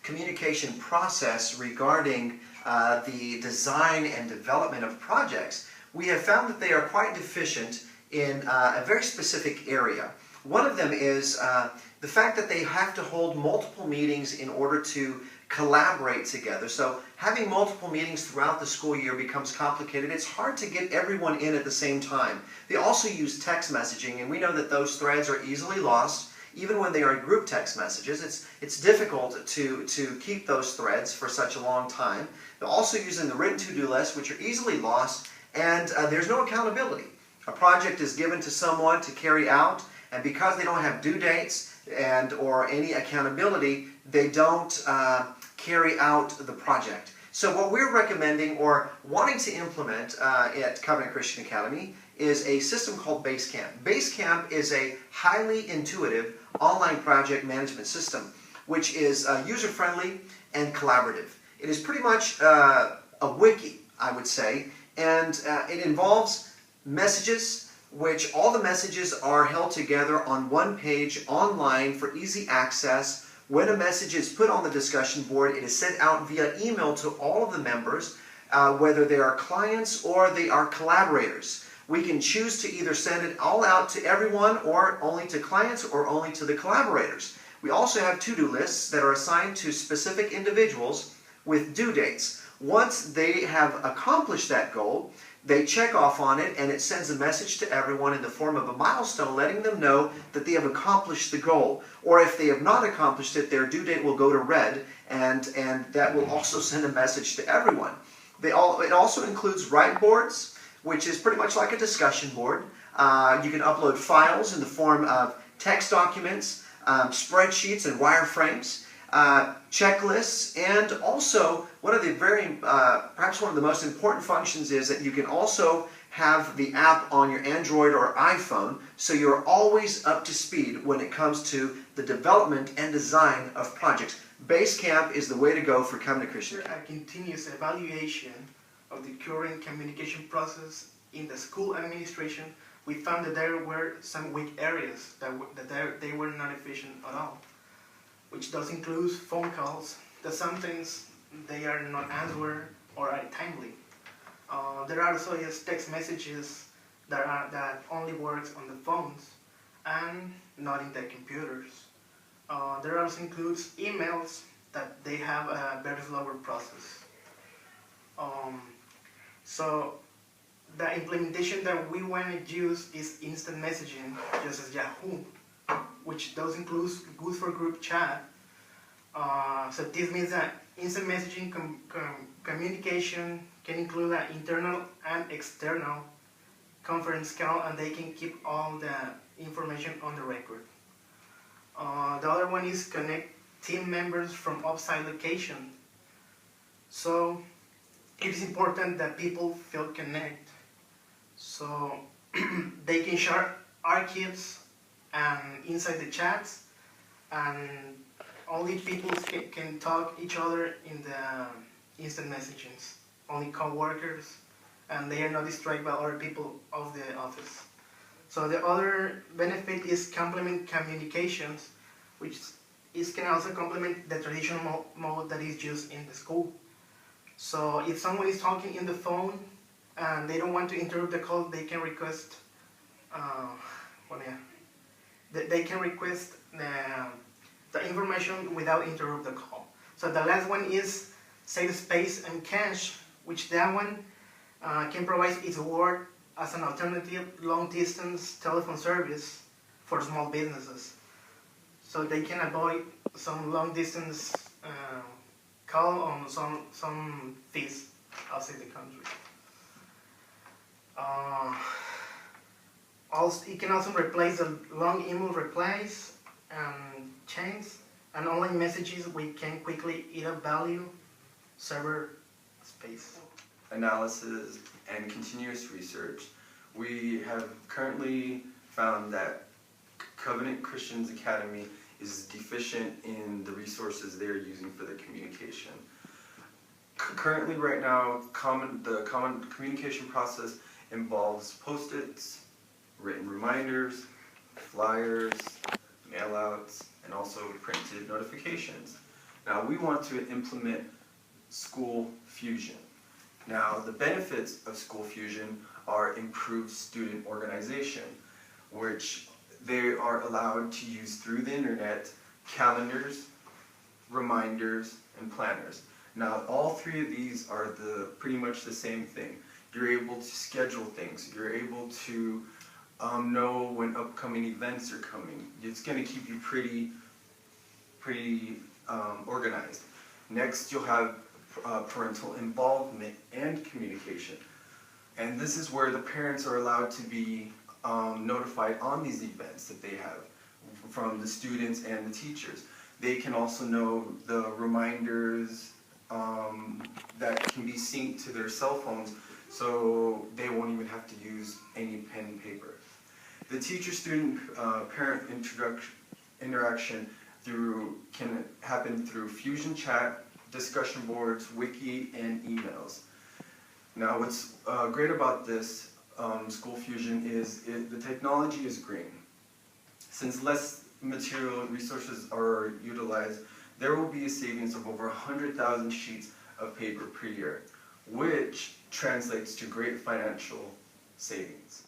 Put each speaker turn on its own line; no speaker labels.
communication process regarding the design and development of projects, we have found that they are quite deficient in a very specific area. One of them is the fact that they have to hold multiple meetings in order to collaborate together. So having multiple meetings throughout the school year becomes complicated. It's hard to get everyone in at the same time. They also use text messaging, and we know that those threads are easily lost. Even when they are group text messages, it's difficult to keep those threads for such a long time. They're also using the written to-do lists, which are easily lost, and there's no accountability. A project is given to someone to carry out, and because they don't have due dates or any accountability, they don't carry out the project. So what we're recommending or wanting to implement at Covenant Christian Academy is a system called Basecamp. Basecamp is a highly intuitive online project management system which is user-friendly and collaborative. It is pretty much a wiki, I would say, and it involves messages, which all the messages are held together on one page online for easy access. When a message is put on the discussion board, it is sent out via email to all of the members, whether they are clients or they are collaborators. We can choose to either send it all out to everyone or only to clients or only to the collaborators. We also have to-do lists that are assigned to specific individuals with due dates. Once they have accomplished that goal, they check off on it and it sends a message to everyone in the form of a milestone letting them know that they have accomplished the goal. Or if they have not accomplished it, their due date will go to red, and that will also send a message to everyone. It also includes whiteboards, which is pretty much like a discussion board. You can upload files in the form of text documents, spreadsheets and wireframes, checklists, and also one of the perhaps one of the most important functions is that you can also have the app on your Android or iPhone, so you're always up to speed when it comes to the development and design of projects. Basecamp is the way to go for Covenant Christian.
A continuous evaluation of the current communication process in the school administration, we found that there were some weak areas that they were not efficient at all, which does include phone calls that sometimes they are not answered or are timely. There are also text messages that only works on the phones and not in the computers. There also includes emails that they have a very slower process. So the implementation that we want to use is instant messaging, just as Yahoo, which does include good for group chat. So this means that instant messaging communication can include an internal and external conference call, and they can keep all the information on the record. The other one is connect team members from outside location. So it is important that people feel connected. So they can share archives and inside the chats, and only people can talk each other in the instant messaging. Only co-workers, and they are not distracted by other people of the office. So the other benefit is complement communications, which can also complement the traditional mode that is used in the school. So if someone is talking in the phone and they don't want to interrupt the call, they can request they can request the information without interrupt the call. So the last one is save space and cache, which that one can provide its work as an alternative long-distance telephone service for small businesses. So they can avoid some long-distance call on some fees outside the country. Also, it can also replace the long email replies and chains and online messages. We can quickly eat up value server space.
Analysis and continuous research. We have currently found that Covenant Christians Academy is deficient in the resources they're using for their communication. Currently, right now, the common communication process involves post-its, written reminders, flyers, mailouts, and also printed notifications. Now we want to implement School Fusion. Now the benefits of School Fusion are improved student organization, which they are allowed to use through the internet, calendars, reminders, and planners. Now all three of these are pretty much the same thing. You're able to schedule things, you're able to know when upcoming events are coming. It's going to keep you pretty organized. Next, you'll have parental involvement and communication. And this is where the parents are allowed to be notified on these events that they have from the students and the teachers. They can also know the reminders that can be synced to their cell phones, so they won't even have to use any pen and paper. The teacher-student parent interaction can happen through Fusion Chat, discussion boards, wiki, and emails. Now what's great about this School Fusion is the technology is green. Since less material and resources are utilized, there will be a savings of over 100,000 sheets of paper per year, which translates to great financial savings.